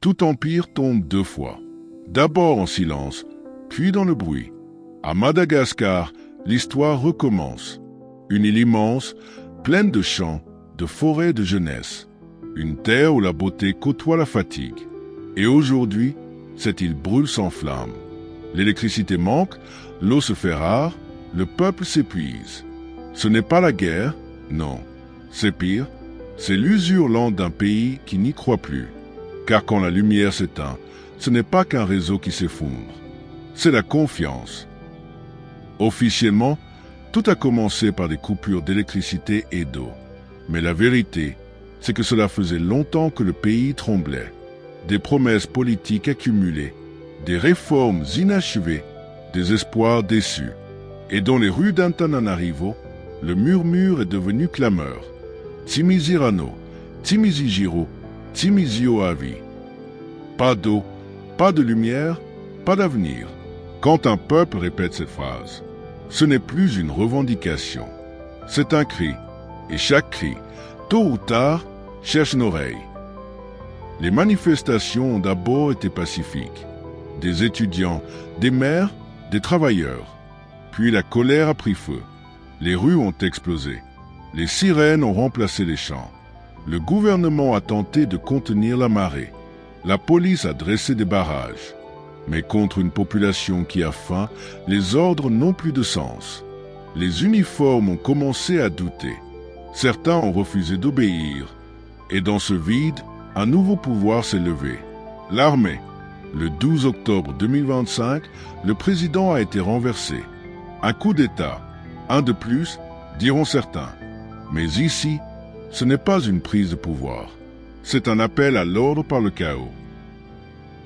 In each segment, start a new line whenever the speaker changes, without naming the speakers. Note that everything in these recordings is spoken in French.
Tout empire tombe deux fois. D'abord en silence, puis dans le bruit. À Madagascar, l'histoire recommence. Une île immense, pleine de champs, de forêts de jeunesse. Une terre où la beauté côtoie la fatigue. Et aujourd'hui, cette île brûle sans flamme. L'électricité manque, l'eau se fait rare, le peuple s'épuise. Ce n'est pas la guerre, non. C'est pire, c'est l'usure lente d'un pays qui n'y croit plus. Car quand la lumière s'éteint, ce n'est pas qu'un réseau qui s'effondre. C'est la confiance. Officiellement, tout a commencé par des coupures d'électricité et d'eau. Mais la vérité, c'est que cela faisait longtemps que le pays tremblait. Des promesses politiques accumulées, des réformes inachevées, des espoirs déçus. Et dans les rues d'Antananarivo, le murmure est devenu clameur. Timizirano, Timizijiro, Timizioavi. Pas d'eau, pas de lumière, pas d'avenir. Quand un peuple répète cette phrase, ce n'est plus une revendication. C'est un cri, et chaque cri, tôt ou tard, cherche une oreille. Les manifestations ont d'abord été pacifiques. Des étudiants, des maires, des travailleurs. Puis la colère a pris feu. Les rues ont explosé. Les sirènes ont remplacé les chants. Le gouvernement a tenté de contenir la marée. La police a dressé des barrages. Mais contre une population qui a faim, les ordres n'ont plus de sens. Les uniformes ont commencé à douter. Certains ont refusé d'obéir. Et dans ce vide, un nouveau pouvoir s'est levé. L'armée. Le 12 octobre 2025, le président a été renversé. Un coup d'État. Un de plus, diront certains. Mais ici, ce n'est pas une prise de pouvoir. C'est un appel à l'ordre par le chaos.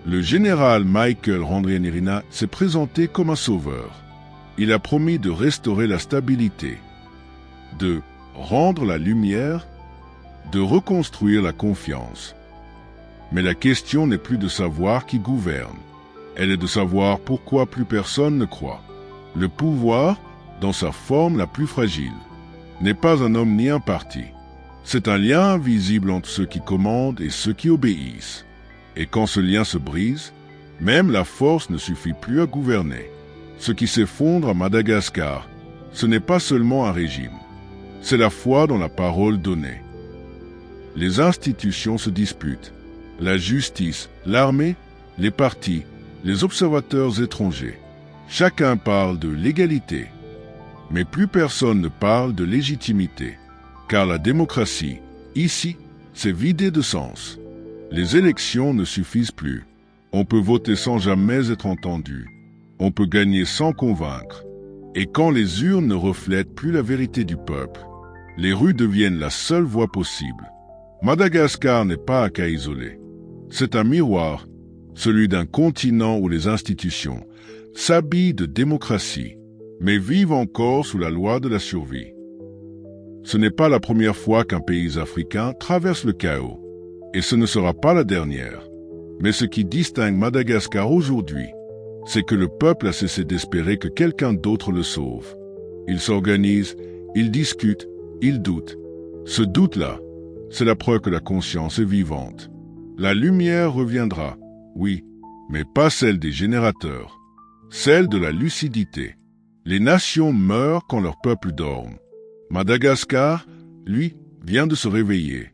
Le général Michael Randrianirina s'est présenté comme un sauveur. Il a promis de restaurer la stabilité, de rendre la lumière, de reconstruire la confiance. Mais la question n'est plus de savoir qui gouverne. Elle est de savoir pourquoi plus personne ne croit. Le pouvoir, dans sa forme la plus fragile, n'est pas un homme ni un parti. C'est un lien invisible entre ceux qui commandent et ceux qui obéissent. Et quand ce lien se brise, même la force ne suffit plus à gouverner. Ce qui s'effondre à Madagascar, ce n'est pas seulement un régime. C'est la foi dans la parole donnée. Les institutions se disputent. La justice, l'armée, les partis, les observateurs étrangers. Chacun parle de l'égalité. Mais plus personne ne parle de légitimité. Car la démocratie, ici, s'est vidée de sens. Les élections ne suffisent plus. On peut voter sans jamais être entendu. On peut gagner sans convaincre. Et quand les urnes ne reflètent plus la vérité du peuple, les rues deviennent la seule voie possible. Madagascar n'est pas un cas isolé. C'est un miroir, celui d'un continent où les institutions s'habillent de démocratie, mais vivent encore sous la loi de la survie. Ce n'est pas la première fois qu'un pays africain traverse le chaos, et ce ne sera pas la dernière. Mais ce qui distingue Madagascar aujourd'hui, c'est que le peuple a cessé d'espérer que quelqu'un d'autre le sauve. Il s'organise, il discute, il doute. Ce doute-là, c'est la preuve que la conscience est vivante. La lumière reviendra, oui, mais pas celle des générateurs, celle de la lucidité. Les nations meurent quand leur peuple dorme. Madagascar, lui, vient de se réveiller.